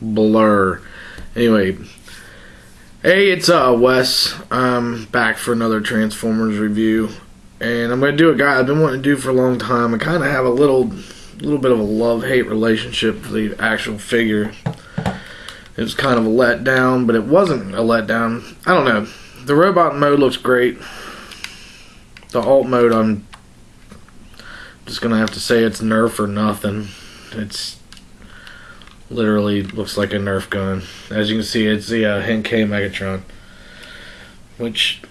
blur. Anyway, hey, it's Wes. I'm back for another Transformers review, and I'm gonna do a guy I've been wanting to do for a long time. I kind of have a little bit of a love-hate relationship with the actual figure. It was kind of a letdown, but it wasn't a letdown. I don't know. The robot mode looks great. The alt mode, I'm just gonna have to say it's Nerf or nothing. It's literally looks like a Nerf gun. As you can see, it's the henkei megatron, which,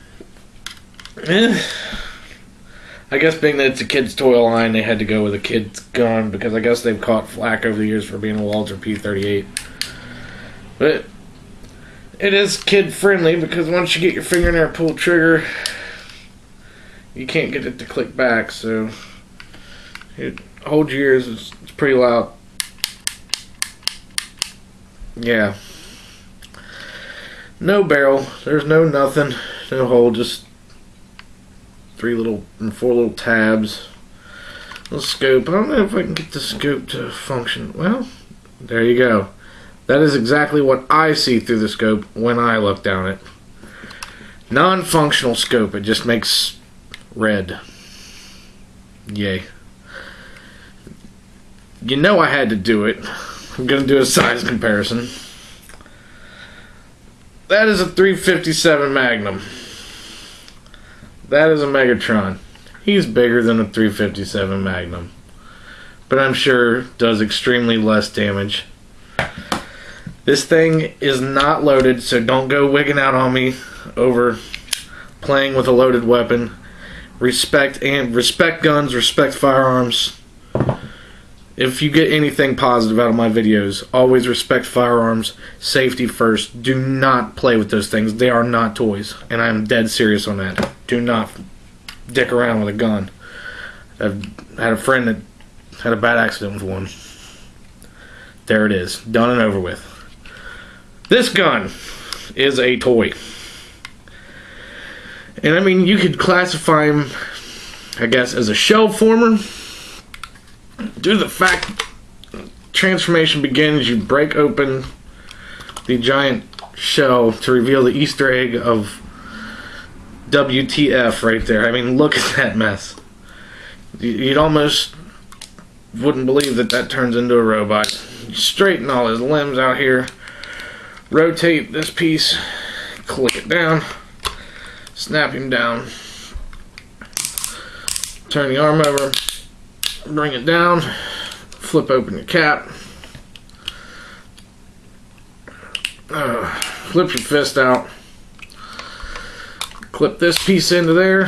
I guess being that it's a kid's toy line, they had to go with a kid's gun because I guess they've caught flack over the years for being a Walter P-38. But it is kid friendly because once you get your finger in there and pull the trigger, you can't get it to click back. So hold your ears. It's pretty loud. Yeah. No barrel. There's no nothing. No hole. Just 4 little tabs. Little scope. I don't know if I can get the scope to function. Well, there you go. That is exactly what I see through the scope when I look down it. Non-functional scope. It just makes red. Yay. You know I had to do it. I'm going to do a size comparison. That is a 357 Magnum. That is a Megatron. He's bigger than a 357 Magnum, but I'm sure does extremely less damage. This thing is not loaded, so don't go wigging out on me over playing with a loaded weapon. Respect guns, respect firearms. If you get anything positive out of my videos, always respect firearms, safety first. Do not play with those things. They are not toys, and I'm dead serious on that. Do not dick around with a gun. I've had a friend that had a bad accident with one. There it is, done and over with. This gun is a toy. And I mean, you could classify him, I guess, as a shell former. Due to the fact transformation begins, you break open the giant shell to reveal the Easter egg of WTF right there. I mean, look at that mess. You'd almost wouldn't believe that turns into a robot. Straighten all his limbs out here. Rotate this piece. Click it down. Snap him down. Turn the arm over. Bring it down, flip open your cap, flip your fist out, clip this piece into there,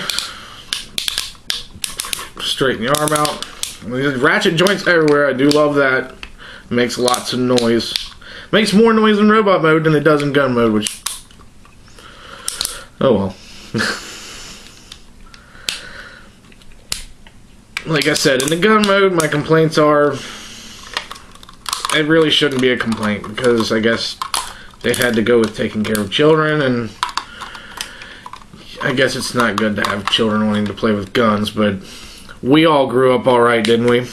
straighten the arm out. There's ratchet joints everywhere. I do love that. It makes lots of noise. Makes more noise in robot mode than it does in gun mode, which, oh well. Like I said, in the gun mode, my complaints are, it really shouldn't be a complaint because I guess they had to go with taking care of children, and I guess it's not good to have children wanting to play with guns, but we all grew up alright, didn't we?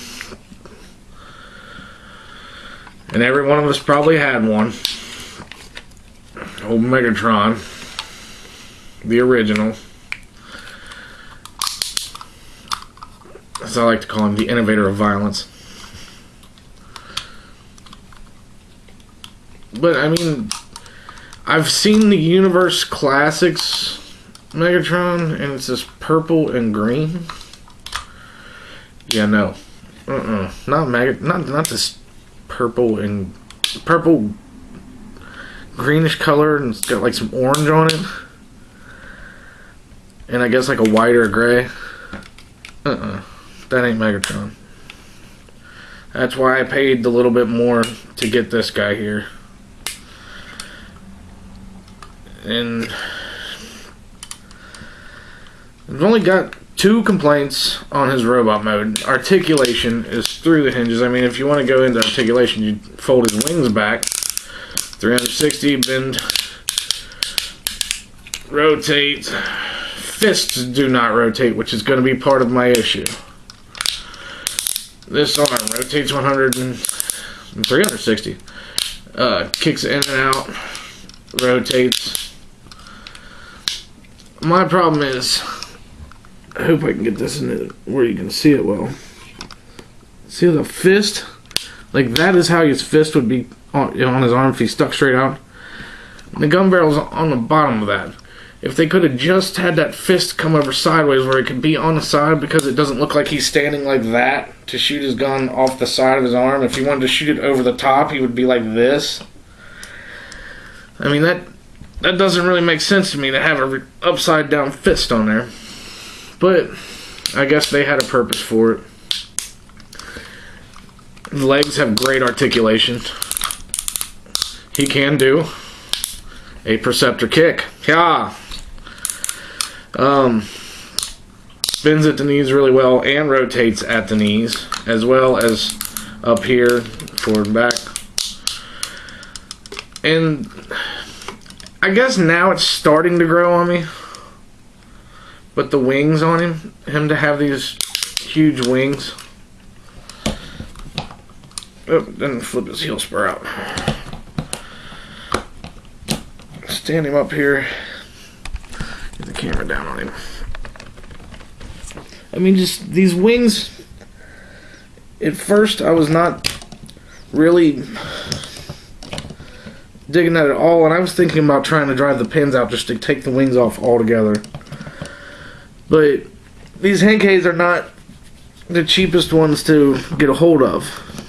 And every one of us probably had one. Old Megatron. The original. As I like to call him, the innovator of violence. But, I mean, I've seen the Universe Classics Megatron, and it's this purple and green. Yeah, no. Not this purple greenish color, and it's got like some orange on it. And I guess like a white or a gray. That ain't Megatron. That's why I paid a little bit more to get this guy here. And I've only got 2 complaints on his robot mode. Articulation is through the hinges. I mean, if you want to go into articulation, you fold his wings back. 360, bend, rotate. Fists do not rotate, which is going to be part of my issue. This arm rotates 360. Kicks in and out, rotates. My problem is, I hope I can get this in it where you can see it well. See the fist? Like that is how his fist would be on his arm if he stuck straight out. The gun barrel's on the bottom of that. If they could have just had that fist come over sideways where it could be on the side, because it doesn't look like he's standing like that to shoot his gun off the side of his arm. If he wanted to shoot it over the top, he would be like this. I mean, that doesn't really make sense to me to have an upside down fist on there. But I guess they had a purpose for it. The legs have great articulation. He can do a Perceptor kick. Yeah. Bends at the knees really well and rotates at the knees, as well as up here, forward and back. And I guess now it's starting to grow on me. But the wings on him to have these huge wings. Oh, then flip his heel spur out. Stand him up here. Get the camera down on him. I mean, just these wings. At first, I was not really digging that at all, and I was thinking about trying to drive the pins out just to take the wings off altogether. But these henkeis are not the cheapest ones to get a hold of.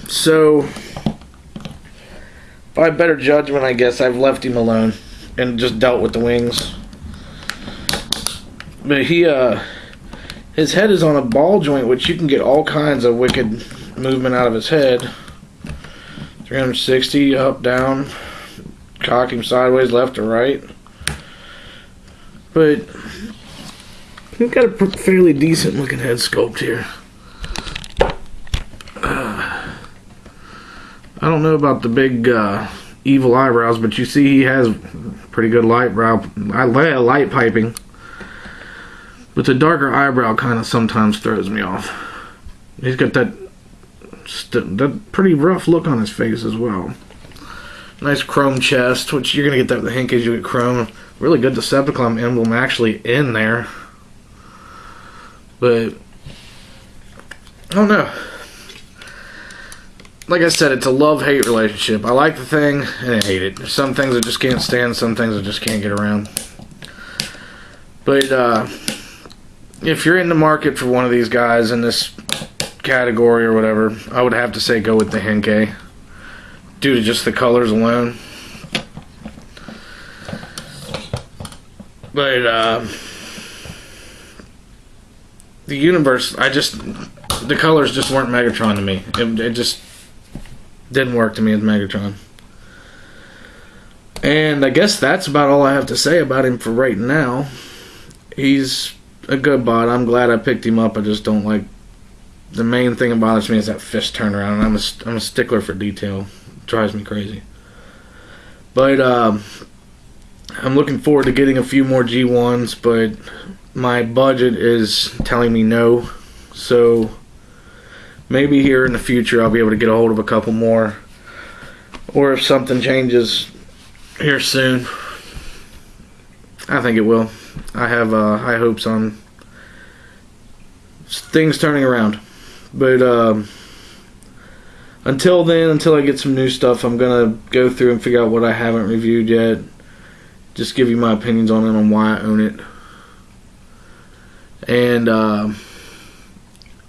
So, by better judgment, I guess, I've left him alone and just dealt with the wings. But his head is on a ball joint, which you can get all kinds of wicked movement out of his head. 360, up, down, cock him sideways, left or right. But he's got a fairly decent looking head sculpt here. I don't know about the big evil eyebrows, but you see he has pretty good light piping. But the darker eyebrow kind of sometimes throws me off. He's got that pretty rough look on his face as well. Nice chrome chest, which you're going to get that with the henkeis. You get chrome. Really good Decepticon emblem actually in there. But I don't know. Like I said, it's a love-hate relationship. I like the thing, and I hate it. There's some things I just can't stand, some things I just can't get around. But, if you're in the market for one of these guys in this category or whatever, I would have to say go with the henkei, due to just the colors alone. But, the universe, the colors just weren't Megatron to me. It just didn't work to me as Megatron. And I guess that's about all I have to say about him for right now. He's a good bot. I'm glad I picked him up. I just don't like... The main thing that bothers me is that fist turnaround. I'm a stickler for detail. It drives me crazy. But I'm looking forward to getting a few more G1s, but my budget is telling me no. So maybe here in the future I'll be able to get a hold of a couple more. Or if something changes here soon, I think it will. I have high hopes on things turning around. But until then, until I get some new stuff, I'm going to go through and figure out what I haven't reviewed yet. Just give you my opinions on it, on why I own it. And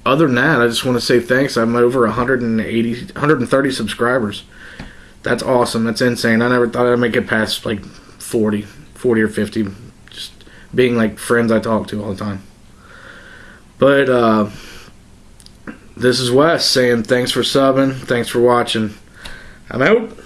other than that, I just want to say thanks. I'm over 130 subscribers. That's awesome. That's insane. I never thought I'd make it past like 40 or 50. Just being like friends I talk to all the time. But this is Wes saying thanks for subbing. Thanks for watching. I'm out.